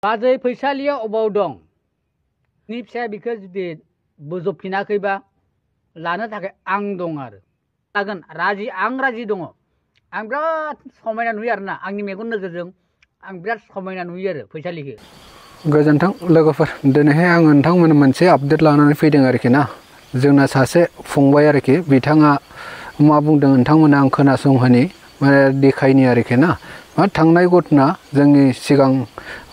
बाजै फैसालिया अबाव दं? नि फिसाया बिखौ जुदि बोजबफिनाखैबा लानो थाखाय आं दं आरो लागोन राजि आं राजि दङ। आं बिराद समायना नुयो आरोना आंनि मेगन नोजोरजों आं बिराद समायना नुयो आरो फैसालिखौ। गोजोन्थों लोगोफोर, दिनैहाय आं नोंथांमोन मोनसे आपडेट लानानै फैदों आरोखि ना। जोंना सासे फंबाय आरोखि, बिथाङा मा बुंदों नोंथांमोना आं खोनासंहोनि माने देखायनि आरोखि ना। मा थांनाय घटना जोंनि सिगां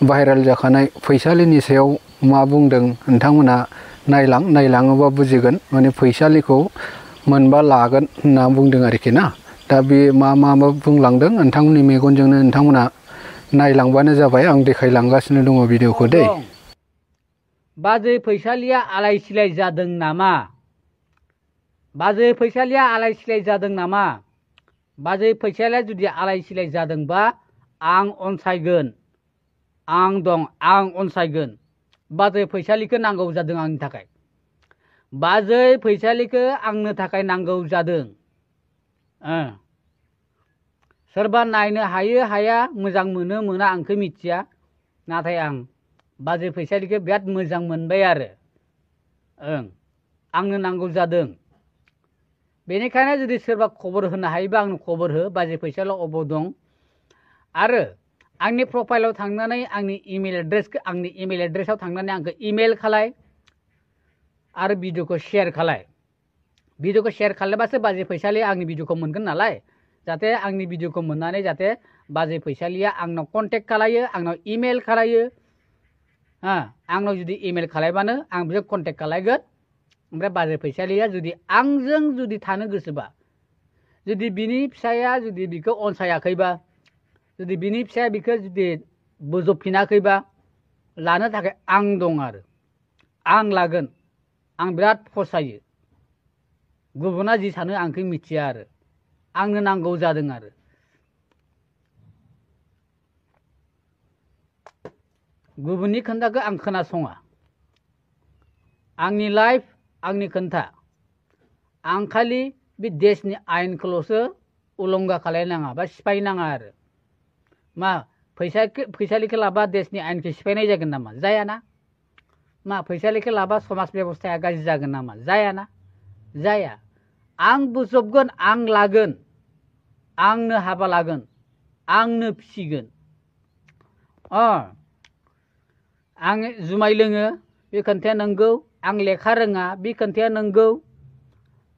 भाइरेल जाखानाय फैसालिनि सायाव मा बुंदों नोंथांमोना नायलाङोबा बुजिगोन। माने फैसालिखौ मोनबा लागोन होनना बुंदों आरोखि ना। दा बे मा बुंलांदों नोंथांमोननि मेगनजोंनो नोंथांमोना नायलांबानो जाबाय। आं देखायलांगासिनो दङ भिडिअखौ दै। बाजै फैसालिया आलाय सिलाय जादों नामा? बाजै फैसालिया आलाय सिलाय जादों नामा? बाजै फैसालिया जुदि आलाय सिलाय जादोंबा आं अनसायगोन। आं दं, आं अनसायगोन। बाजै फैसालिखौ नांगौ जादों आंनि थाखाय। बाजै फैसालिखौ आंनो थाखाय नांगौ जादों। सोरबा नायनो हायो हाया, मोजां मोनो मोना आंखौ मिथिया, नाथाय आं बाजै फैसालिखौ बिराद मोजां मोनबाय आरो आंनो नांगौ जादों। बेनिखायनो जुदि सोरबा खबर होनो हायोबा आंनो खबर हो, बाजै फैसालिया अबाव दं। आरो आंनि प्रफाइलाव थांनानै आंनि इमेल एड्रेसाव थांनानै आंखौ इमेल खालाय आरो भिडिअखौ शेयार खालाय। भिडिअखौ शेयार खालायबासो बाजै फैसालिया आंनि भिडिअखौ मोनगोन नालाय। जाहाथे आंनि भिडिअखौ मोननानै जाहाथे बाजै फैसालिया आंनाव कन्टेक्ट खालायो, आंनाव इमेल खालायो। आंनाव जुदि इमेल खालायबानो आं बिखौ कन्टेक्ट खालायगोन। ओमफ्राय बाजै फैसालिया जुदि आंजों जुदि थानो गोसोबा, जुदि बिनि फिसाया जुदि बिखौ अनसायाखैबा, जुदि बिनि फिसाया बिखौ जुदि बोजबफिनाखैबा लानो थाखाय आं दं आरो आं लागोन। आं बिराद फसायो। गुबुना जि सानो आंखौ मिथिया आरो आंनो नांगौ जादों आरो। गुबुननि खोन्थाखौ आं खोनासङा। आंनि लाइफ, आंनि खोन्था। आं खालि बे देशनि आयेनखौल'सो उलंघा खालायनाङा बा सिफायनाङा आरो। मा फैसालिखौ लाबा देशनि आयेनखौ सिफायनाय जागोन नामा? जायाना। मा फैसालिखौ लाबा समाज बेबस्थाया गाज्रि जागोन नामा? जायाना, जाया। आं बोजबगोन, आं लागोन, आंनो हाबा लागोन, आंनो फिसिगोन। आं जुमाय लोङो, बे खोन्थाया नंगौ। आं लेखा रोङा, बे खोन्थाया नंगौ।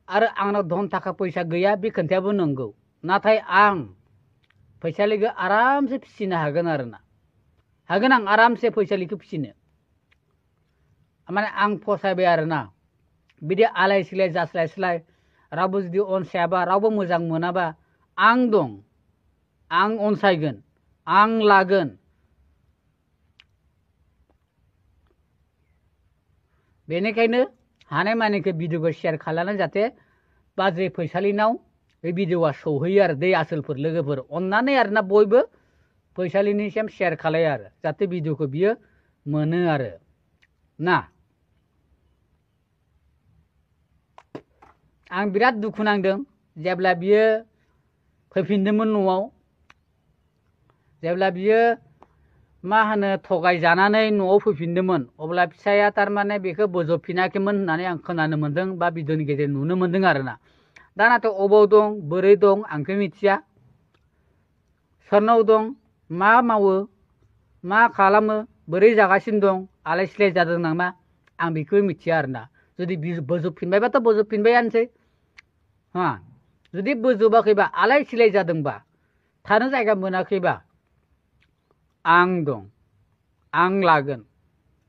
आरो आंनाव धन थाखा फैसा गैया, बे खोन्थायाबो नंगौ। नाथाय आं फैसालिखौ आरामसे फिसिनो हागोन आरोना। हागोन आं आरामसे फैसालिखौ फिसिनो। माने आं फसायबाय आरोना। बिदि आलाय सिलाय जास्लायस्लाय रावबो जुदि अनसायाबा, रावबो मोजां मोनाबा आं दं, आं अनसायगोन, आं लागोन। बेनिखायनो हानायमानिखौ भिडिअखौ शेयार खालामनानै जाहाथे बाजै फैसालिनाव बे भिडिअआ सौहैयो आरो दै आसोलफोर लोगोफोर अननानै आरोना बयबो फैसालिनिसिम शेयार खालायो आरो जाहाथे भिडिअखौ बियो मोनो आरो ना। आं बिराद दुखु नांदों जेब्ला बियो फैफिनदोंमोन न'आव, जेब्ला बियो मा होनो थगायजानानै न'आव फैफिनदोंमोन, अब्ला फिसाया थारमाने बेखौ बोजबफिनाखैमोन होननानै आं खोनानो मोन्दों बा भिडिअनि गेजेरजों नुनो मोन्दों आरोना। दा नाथाय अबाव दं, बोरै दं आंखौ मिथिया। सोरनाव दं, मा मावो, मा खालामो, बोरै जागासिनो दं, आलाय सिलाय जादों नामा, आं बेखौ मिथिया आरोना। जुदि बोजबफिनबायबाथ' बोजबफिनबायानोसै। जुदि बोजबाखैबा, आलाय सिलाय जादोंबा, थानो जायगा मोनाखैबा आं दं, आं लागोन,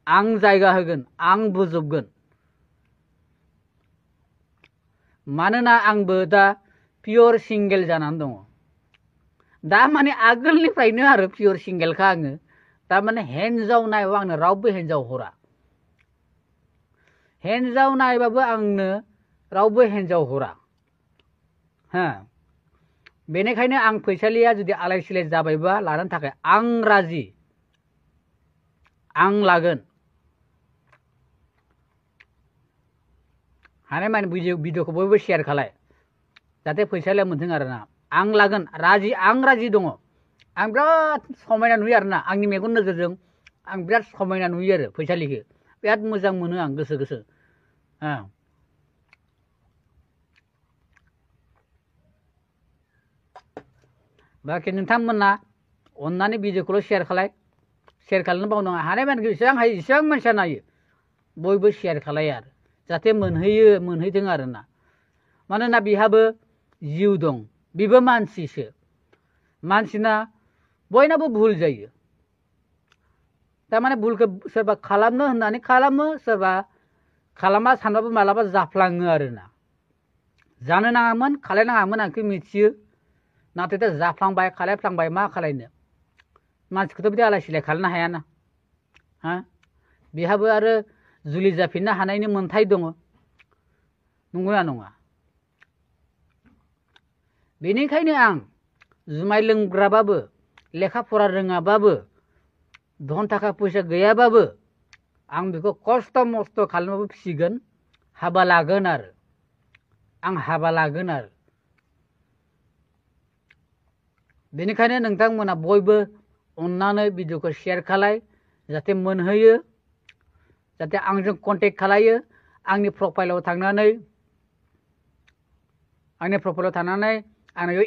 आं जायगा होगोन, आं बोजबगोन। मानोना आंबो दा पियर सिंगेल जानानै दङ। दा माने आगोलनिफ्रायनो आरो पियर सिंगेलखा आङो। थारमाने हिन्जाव नायबाबो आंनो रावबो हिन्जाव हरा। हिन्जाव नायबाबो आंनो रावबो हिन्जाव हरा। बेनिखायनो आं फैसालिया जुदि आलाय सिलाय जाबायबा लानो थाखाय आं राजि, आं लागोन। हानायमानि भिडिअखौ बयबो शेयार खालाय जाहाथे फैसालिया मोनथों आरोना। आं लागोन, राजि, आं राजि दङ। आं बिराद समायना नुयो आरोना आंनि मेगन नोजोरजों आं बिराद समायना नुयो आरो फैसालिखौ बिराद मोजां मोनो आं गोसो गोसो बाखि नोंथांमोना अन्नानै भिडिअखौल' शेयार खालामनो बावनाङा हानाय मानसिखौ जेसेबां हायो एसेबां मानसिया नायो बयबो शेयार खालायो आरो जाहाथे मोनहैथों आरोना मानोना बिहाबो जिउ दं बिबो मानसिसो मानसिना बयनाबो भुल जायो तारमाने भुलखौ सोरबा खालामनो होननानै खालामो सोरबा खालामा सानबाबो मालाबा जाफ्लाङो आरोना जानो नाङामोन खालायनाङामोन आंखौ मिथियो नाथाय दा जाफ्लांबाय खालायफ्लांबाय मा खालायनो मानसिखौथ' बिदि आलाय सिलाय खालामनो हायाना बिहाबो आरो जुलि जाफिननो हानायनि मोन्थाय दङ नंगौना नङा बेनिखायनो आं जुमाय लोंग्राबाबो लेखा फरा रोङाबाबो धन थाखा फैसा गैयाबाबो आं बेखौ खस्थ' मस्थ' खालामबाबो फिसिगोन हाबा लागोन आरो आं हाबा लागोन आरो बेनिखायनो नोंथांमोना बयबो अन्नानै भिडिअखौ शेयार खालाय जाहाथे मोनहैयो जाहाथे आंजों कन्टेक्ट खालायो आंनि प्रफाइलाव थांनानै आंनाव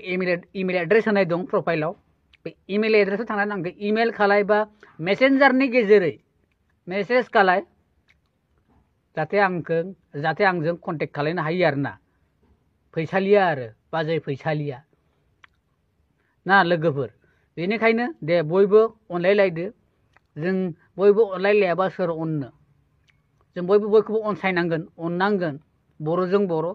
इमेल एड्रेस होनाय दं प्रफाइलाव बे इमेल एड्रेसाव थांनानै आंखौ इमेल खालायबा मेसेन्जारनि गेजेरै मेसेज खालाय जाहाथे आंजों कन्टेक्ट खालायनो हायो आरोना फैसालिया आरो बाजै फैसालिया ना लोगोफोर बेनिखायनो दे बयबो अनलायलायदो जों बयबो अनलायलायाबा सोर अननो जों बयबो बयखौबो अनसायनांगोन अननांगोन बर'जों बर'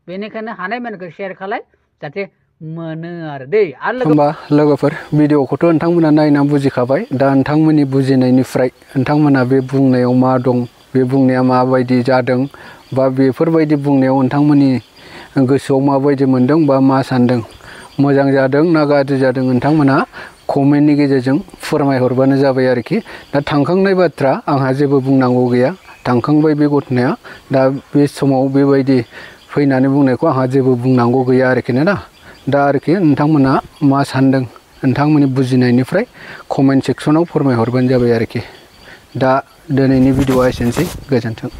बेनिखायनो हानाय मानसिखौ शेयार खालाय जाहाथे मोनो आरो दै आरो होमबा लोगोफोर भिडिअखौथ' नोंथांमोना नायना बुजिखाबाय दा नोंथांमोननि बुजिनायनिफ्राय नोंथांमोना बे बुंनायाव मा दं बे बुंनाया माबायदि जादों बा बेफोरबायदि बुंनायाव नोंथांमोननि गोसोआव माबायदि मोनदों बा मा सानदों मोजां जादों ना गाज्रि जादों नोंथांमोना कमेन्टनि गेजेरजों फोरमायहरबानो जाबाय आरोखि दा थांखांनाय बाथ्रा आंहा जेबो बुंनांगौ गैया थांखांबाय बे घटनाया दा बे समाव बेबायदि फैनानै बुंनायखौ आंहा जेबो बुंनांगौ गैया आरोखि ना दा आरोखि नोंथांमोना मा सानदों नोंथांमोननि बुजिनायनिफ्राय कमेन्ट सेक्सनाव फोरमायहरबानो जाबाय आरोखि दा दिनैनि भिडिअआ एसेनोसै गोजोन्थों।